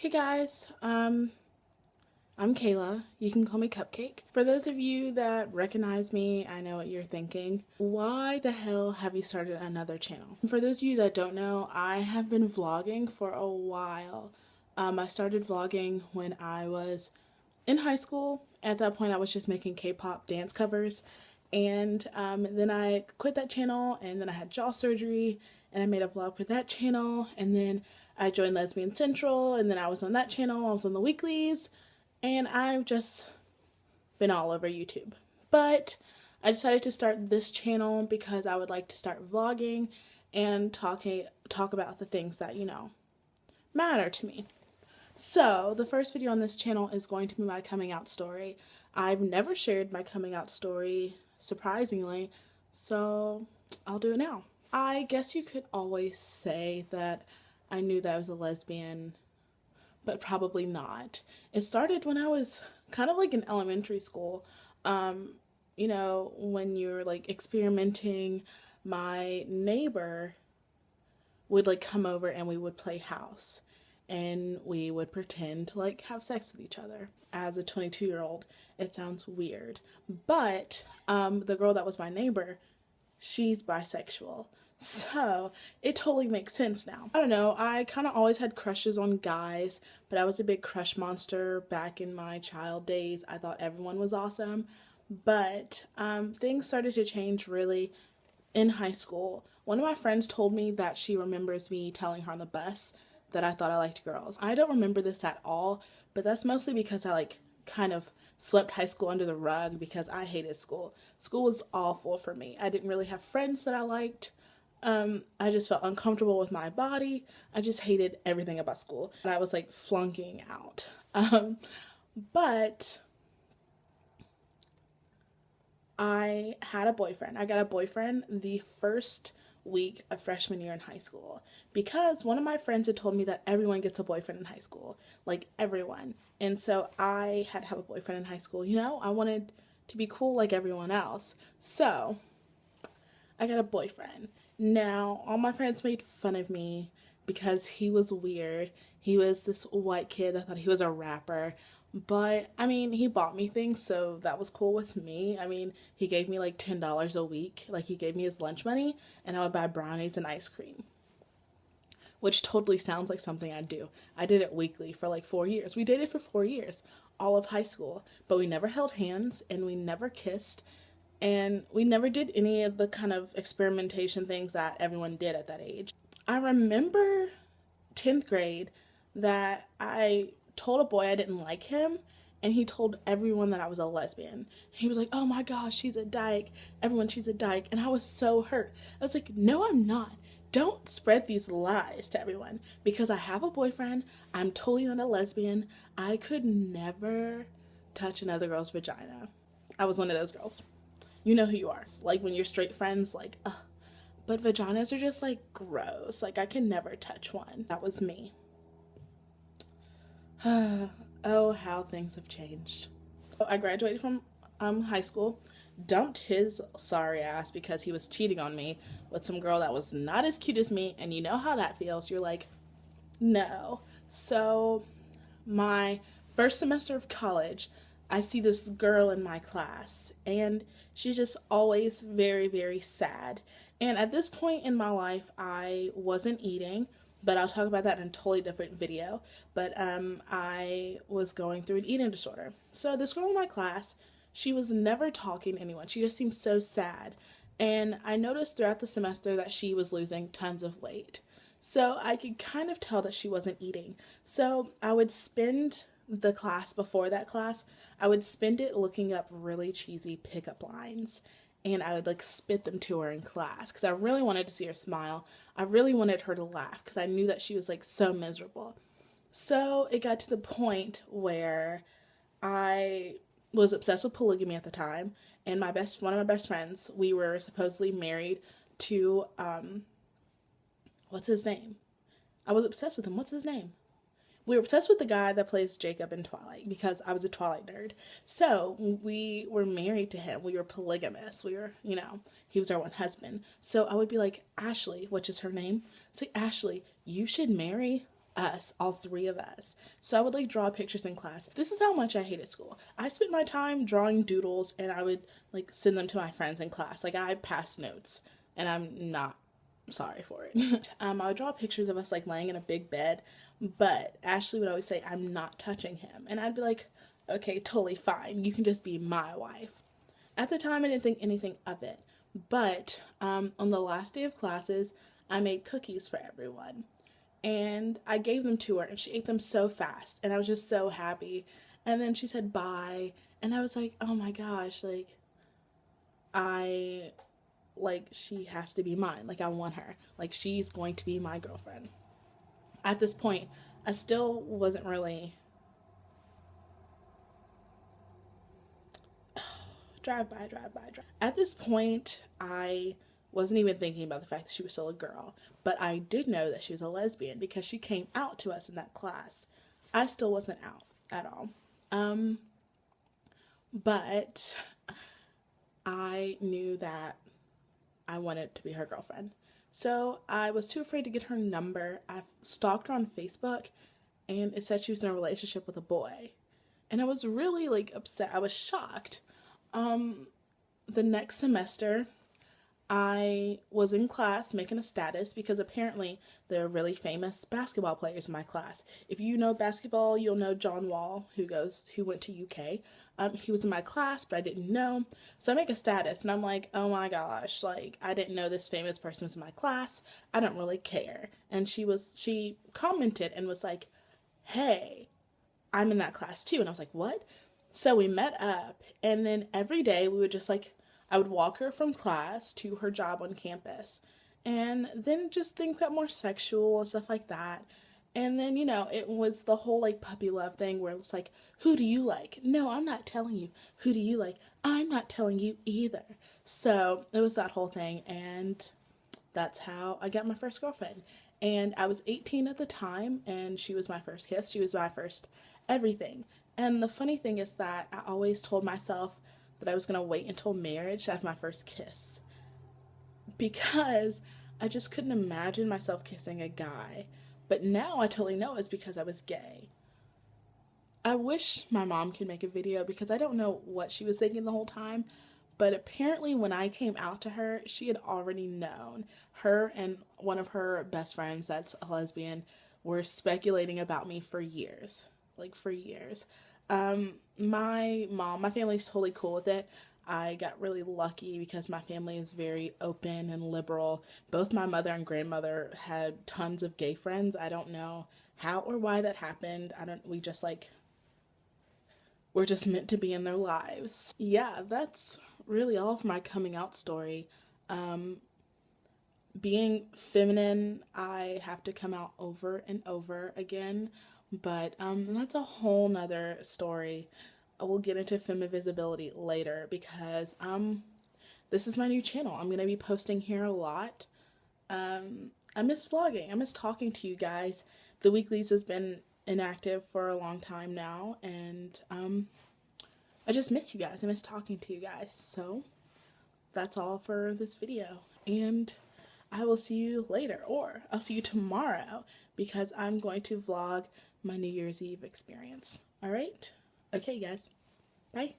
Hey guys, I'm Kayla. You can call me Cupcake. For those of you that recognize me, I know what you're thinking. Why the hell have you started another channel? For those of you that don't know, I have been vlogging for a while. I started vlogging when I was in high school. At that point, I was just making K-pop dance covers. And then I quit that channel, and then I had jaw surgery, and I made a vlog for that channel, and then I joined Lesbian Central, and then I was on that channel, I was on the weeklies, and I've just been all over YouTube. But I decided to start this channel because I would like to start vlogging and talk about the things that, matter to me. So, the first video on this channel is going to be my coming out story. I've never shared my coming out story, surprisingly, so I'll do it now. I guess you could always say that I knew that I was a lesbian, but probably not. It started when I was kind of like in elementary school. When you're like experimenting, my neighbor would like come over and we would play house. And we would pretend to like have sex with each other. As a 22-year-old, it sounds weird. But the girl that was my neighbor, she's bisexual. So it totally makes sense now. I don't know, I kind of always had crushes on guys, but I was a big crush monster back in my child days. I thought everyone was awesome. But things started to change really in high school. One of my friends told me that she remembers me telling her on the bus that I thought I liked girls. I don't remember this at all, but that's mostly because I kind of swept high school under the rug because I hated school. School was awful for me. I didn't really have friends that I liked. I just felt uncomfortable with my body. I just hated everything about school. And I was like flunking out. But I had a boyfriend. I got a boyfriend the first week of freshman year in high school because one of my friends had told me that everyone gets a boyfriend in high school, like everyone. And so I had to have a boyfriend in high school. I wanted to be cool like everyone else. So I got a boyfriend. Now, all my friends made fun of me because he was weird. He was this white kid. I thought he was a rapper. But, he bought me things, so that was cool with me. He gave me like $10 a week. Like, he gave me his lunch money, and I would buy brownies and ice cream. Which totally sounds like something I'd do. I did it weekly for like 4 years. We dated for 4 years, all of high school. But we never held hands, and we never kissed, and we never did any of the kind of experimentation things that everyone did at that age. I remember 10th grade that I told a boy I didn't like him, and he told everyone that I was a lesbian. He was like, oh my gosh, she's a dyke. Everyone, she's a dyke. And I was so hurt. I was like, no, I'm not. Don't spread these lies to everyone because I have a boyfriend. I'm totally not a lesbian. I could never touch another girl's vagina. I was one of those girls. You know who you are. Like when you're straight friends, like, ugh. But vaginas are just like gross. Like I can never touch one. That was me. Oh, how things have changed. So I graduated from high school, dumped his sorry ass because he was cheating on me with some girl that was not as cute as me, and you know how that feels. You're like, no. So my first semester of college, I see this girl in my class, and she's just always very, very sad. And at this point in my life, I wasn't eating, but I'll talk about that in a totally different video. But I was going through an eating disorder. So this girl in my class, she was never talking to anyone. She just seemed so sad. And I noticed throughout the semester that she was losing tons of weight. So I could kind of tell that she wasn't eating. So I would spend the class before that class, I would spend it looking up really cheesy pickup lines. And I would like spit them to her in class because I really wanted to see her smile. I really wanted her to laugh because I knew that she was like so miserable. So it got to the point where I was obsessed with polygamy at the time, and one of my best friends, we were supposedly married to what's his name? I was obsessed with him. What's his name? We were obsessed with the guy that plays Jacob in Twilight because I was a Twilight nerd. So we were married to him. We were polygamous. We were, he was our one husband. So I would be like, Ashley, which is her name. It's like, Ashley, you should marry us, all three of us. So I would like draw pictures in class. This is how much I hated school. I spent my time drawing doodles and I would like send them to my friends in class. Like I passed notes and I'm not sorry for it. I would draw pictures of us like laying in a big bed, but Ashley would always say, I'm not touching him. And I'd be like, okay, totally fine. You can just be my wife. At the time, I didn't think anything of it. But on the last day of classes, I made cookies for everyone. And I gave them to her, and she ate them so fast. And I was just so happy. And then she said bye. And I was like, oh my gosh, she has to be mine. Like, I want her. Like, she's going to be my girlfriend. At this point, I still wasn't really... Drive by. At this point, I wasn't even thinking about the fact that she was still a girl. But I did know that she was a lesbian because she came out to us in that class. I still wasn't out at all. But I knew that I wanted to be her girlfriend. So I was too afraid to get her number. I stalked her on Facebook and it said she was in a relationship with a boy. And I was really like upset. I was shocked. The next semester, I was in class making a status because apparently there are really famous basketball players in my class. If you know basketball, you'll know John Wall, who went to UK. He was in my class, but I didn't know. So I make a status and I'm like, oh my gosh, like I didn't know this famous person was in my class. I don't really care. And she commented and was like, hey, I'm in that class too. And I was like, what? So we met up, and then every day we would just I would walk her from class to her job on campus. And then just things got more sexual and stuff like that. And then, it was the whole puppy love thing where it's like, who do you like? No, I'm not telling you. Who do you like? I'm not telling you either. So it was that whole thing, and that's how I got my first girlfriend. And I was 18 at the time, and she was my first kiss. She was my first everything. And the funny thing is that I always told myself that I was going to wait until marriage to have my first kiss. Because I just couldn't imagine myself kissing a guy. But now I totally know it's because I was gay. I wish my mom could make a video because I don't know what she was thinking the whole time. But apparently when I came out to her, she had already known. Her and one of her best friends that's a lesbian were speculating about me for years. My family's totally cool with it. I got really lucky because my family is very open and liberal. Both my mother and grandmother had tons of gay friends. I don't know how or why that happened. We're just meant to be in their lives. Yeah, that's really all for my coming out story. Being feminine, I have to come out over and over again. But that's a whole nother story. We'll get into femivisibility later because this is my new channel. I'm going to be posting here a lot. I miss vlogging. I miss talking to you guys. The weeklies has been inactive for a long time now, and I just miss you guys. I miss talking to you guys. So that's all for this video, and I will see you later, or I'll see you tomorrow because I'm going to vlog my New Year's Eve experience. All right? Okay, guys. Bye.